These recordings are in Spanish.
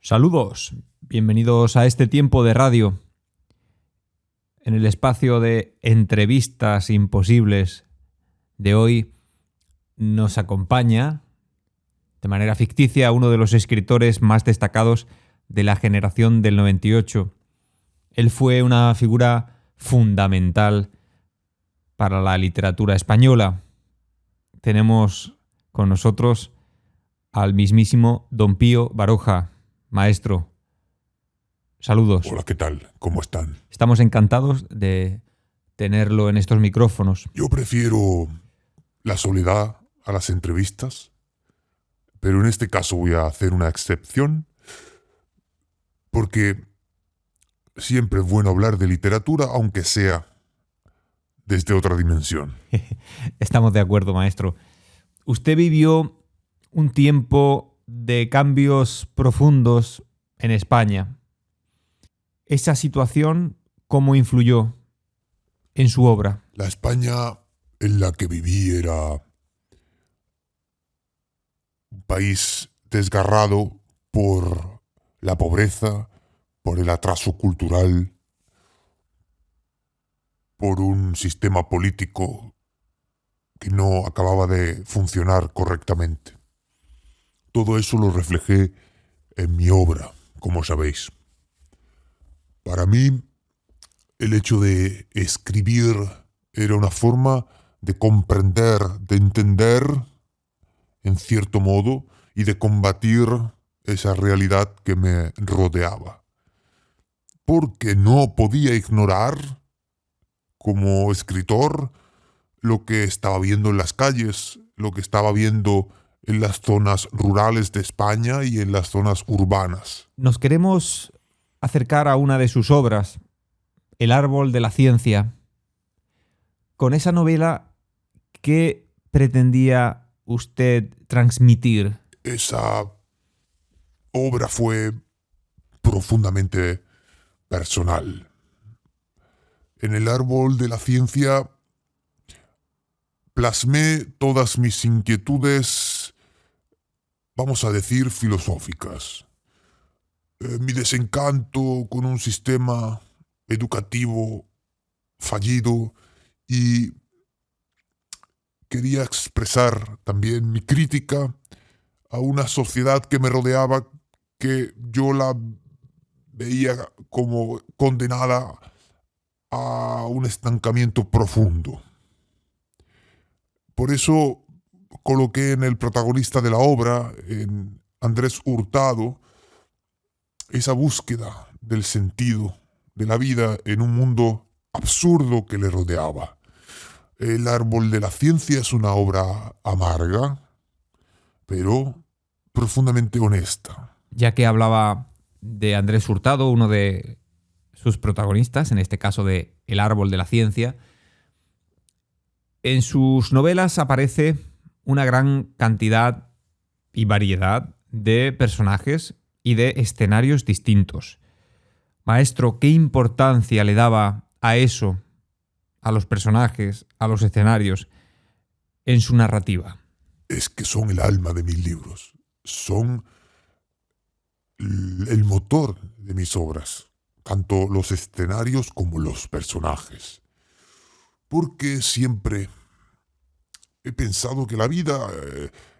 Saludos, bienvenidos a este tiempo de radio. En el espacio de entrevistas imposibles de hoy nos acompaña, de manera ficticia, uno de los escritores más destacados de la generación del 98. Él fue una figura fundamental para la literatura española. Tenemos con nosotros al mismísimo Don Pío Baroja. Maestro, saludos. Hola, ¿qué tal? ¿Cómo están? Estamos encantados de tenerlo en estos micrófonos. Yo prefiero la soledad a las entrevistas, pero en este caso voy a hacer una excepción, porque siempre es bueno hablar de literatura, aunque sea desde otra dimensión. Estamos de acuerdo, maestro. Usted vivió un tiempo de cambios profundos en España. ¿Esa situación cómo influyó en su obra? La España en la que viví era un país desgarrado por la pobreza, por el atraso cultural, por un sistema político que no acababa de funcionar correctamente. Todo eso lo reflejé en mi obra, como sabéis. Para mí, el hecho de escribir era una forma de comprender, de entender, en cierto modo, y de combatir esa realidad que me rodeaba. Porque no podía ignorar, como escritor, lo que estaba viendo en las calles, lo que estaba viendo en las zonas rurales de España y en las zonas urbanas. Nos queremos acercar a una de sus obras, El árbol de la ciencia. Con esa novela, ¿qué pretendía usted transmitir? Esa obra fue profundamente personal. En El árbol de la ciencia plasmé todas mis inquietudes, vamos a decir, filosóficas. Mi desencanto con un sistema educativo fallido y quería expresar también mi crítica a una sociedad que me rodeaba, que yo la veía como condenada a un estancamiento profundo. Por eso coloqué en el protagonista de la obra, en Andrés Hurtado, esa búsqueda del sentido de la vida en un mundo absurdo que le rodeaba. El árbol de la ciencia es una obra amarga, pero profundamente honesta. Ya que hablaba de Andrés Hurtado, uno de sus protagonistas, en este caso de El árbol de la ciencia, en sus novelas aparece una gran cantidad y variedad de personajes y de escenarios distintos. Maestro, ¿qué importancia le daba a eso, a los personajes, a los escenarios, en su narrativa? Es que son el alma de mis libros. Son el motor de mis obras, tanto los escenarios como los personajes. Porque siempre he pensado que la vida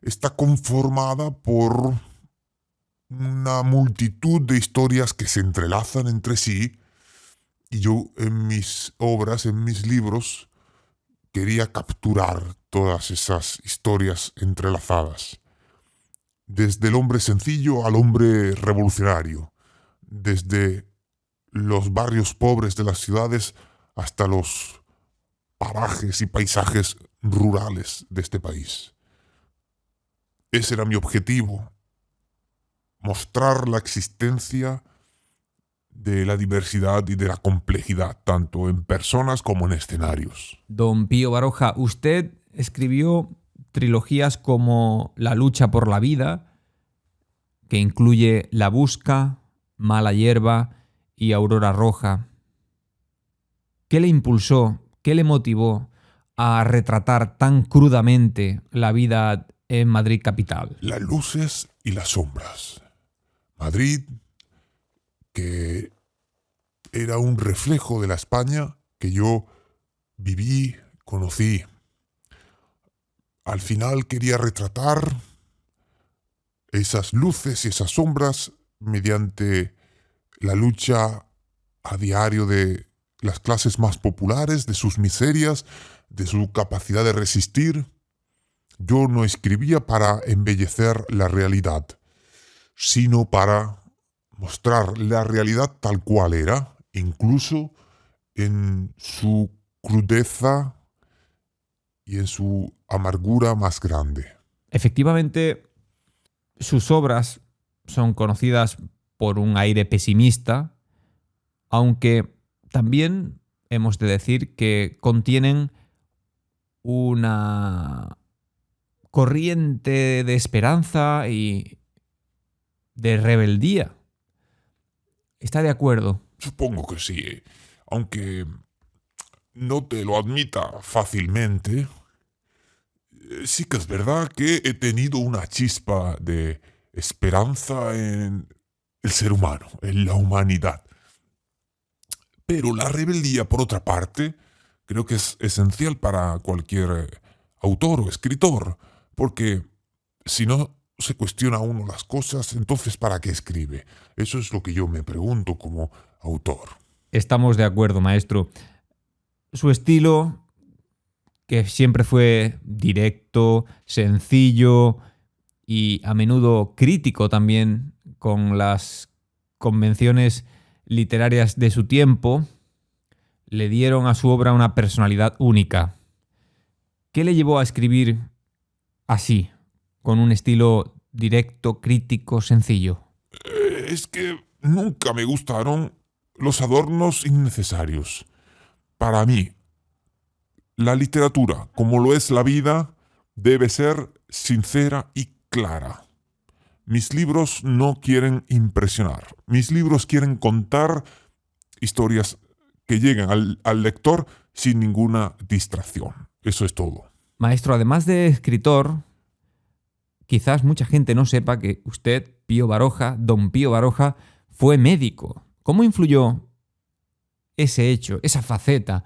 está conformada por una multitud de historias que se entrelazan entre sí, y yo en mis obras, en mis libros, quería capturar todas esas historias entrelazadas. Desde el hombre sencillo al hombre revolucionario, desde los barrios pobres de las ciudades hasta los parajes y paisajes rurales de este país. Ese era mi objetivo, mostrar la existencia de la diversidad y de la complejidad, tanto en personas como en escenarios. Don Pío Baroja, usted escribió trilogías como La lucha por la vida, que incluye La busca, Mala hierba y Aurora roja. ¿Qué le impulsó, qué le motivó a retratar tan crudamente la vida en Madrid capital? Las luces y las sombras. Madrid, que era un reflejo de la España que yo viví, conocí. Al final quería retratar esas luces y esas sombras mediante la lucha a diario de las clases más populares, de sus miserias, de su capacidad de resistir. Yo no escribía para embellecer la realidad, sino para mostrar la realidad tal cual era, incluso en su crudeza y en su amargura más grande. Efectivamente, sus obras son conocidas por un aire pesimista, aunque también hemos de decir que contienen una corriente de esperanza y de rebeldía. ¿Está de acuerdo? Supongo que sí, aunque no te lo admita fácilmente. Sí que es verdad que he tenido una chispa de esperanza en el ser humano, en la humanidad. Pero la rebeldía, por otra parte, creo que es esencial para cualquier autor o escritor, porque si no se cuestiona uno las cosas, entonces ¿para qué escribe? Eso es lo que yo me pregunto como autor. Estamos de acuerdo, maestro. Su estilo, que siempre fue directo, sencillo y a menudo crítico también con las convenciones literarias de su tiempo, le dieron a su obra una personalidad única. ¿Qué le llevó a escribir así, con un estilo directo, crítico, sencillo? Es que nunca me gustaron los adornos innecesarios. Para mí, la literatura, como lo es la vida, debe ser sincera y clara. Mis libros no quieren impresionar. Mis libros quieren contar historias que lleguen al lector sin ninguna distracción. Eso es todo. Maestro, además de escritor, quizás mucha gente no sepa que usted, Pío Baroja, don Pío Baroja, fue médico. ¿Cómo influyó ese hecho, esa faceta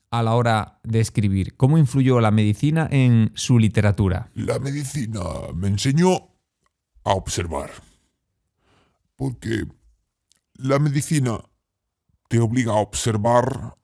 a la hora de escribir? ¿Cómo influyó la medicina en su literatura? La medicina me enseñó a observar. Porque la medicina te obliga a observar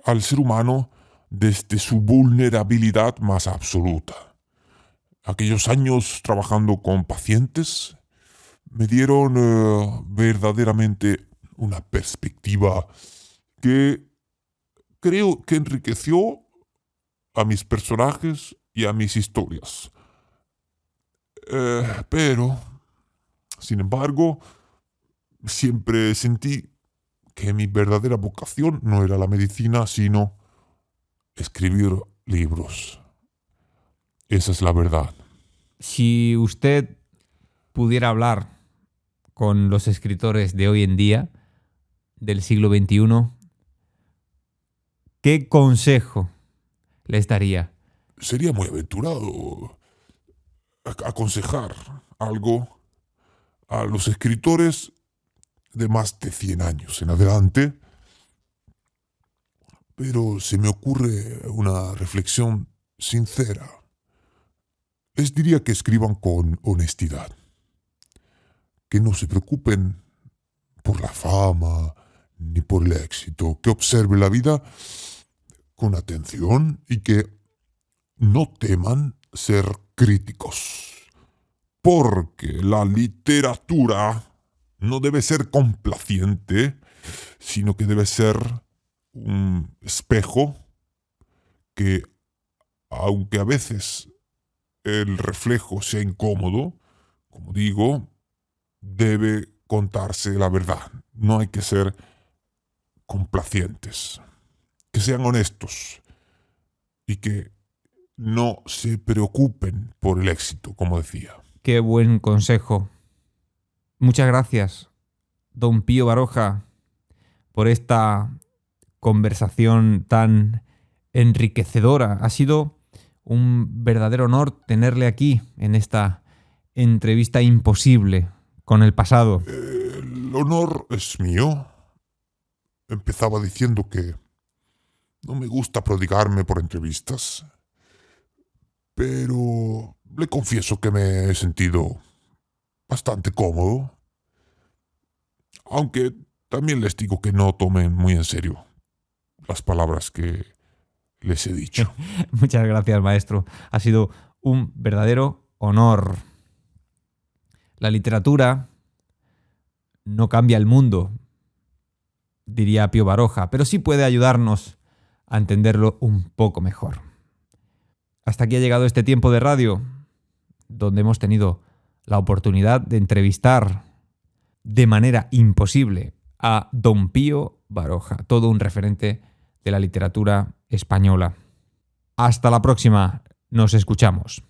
al ser humano desde su vulnerabilidad más absoluta. Aquellos años trabajando con pacientes me dieron verdaderamente una perspectiva que creo que enriqueció a mis personajes y a mis historias. Pero, sin embargo, siempre sentí que mi verdadera vocación no era la medicina, sino escribir libros. Esa es la verdad. Si usted pudiera hablar con los escritores de hoy en día, del siglo XXI, ¿qué consejo les daría? Sería muy aventurado aconsejar algo a los escritores de más de 100 años en adelante, pero se me ocurre una reflexión sincera. Les diría que escriban con honestidad, que no se preocupen por la fama ni por el éxito, que observen la vida con atención y que no teman ser críticos, porque la literatura no debe ser complaciente, sino que debe ser un espejo que, aunque a veces el reflejo sea incómodo, como digo, debe contarse la verdad. No hay que ser complacientes. Que sean honestos y que no se preocupen por el éxito, como decía. Qué buen consejo. Muchas gracias, don Pío Baroja, por esta conversación tan enriquecedora. Ha sido un verdadero honor tenerle aquí en esta entrevista imposible con el pasado. El honor es mío. Empezaba diciendo que no me gusta prodigarme por entrevistas, pero le confieso que me he sentido bastante cómodo, aunque también les digo que no tomen muy en serio las palabras que les he dicho. Muchas gracias, maestro. Ha sido un verdadero honor. La literatura no cambia el mundo, diría Pío Baroja, pero sí puede ayudarnos a entenderlo un poco mejor. Hasta aquí ha llegado este tiempo de radio, donde hemos tenido la oportunidad de entrevistar de manera imposible a don Pío Baroja, todo un referente de la literatura española. Hasta la próxima, nos escuchamos.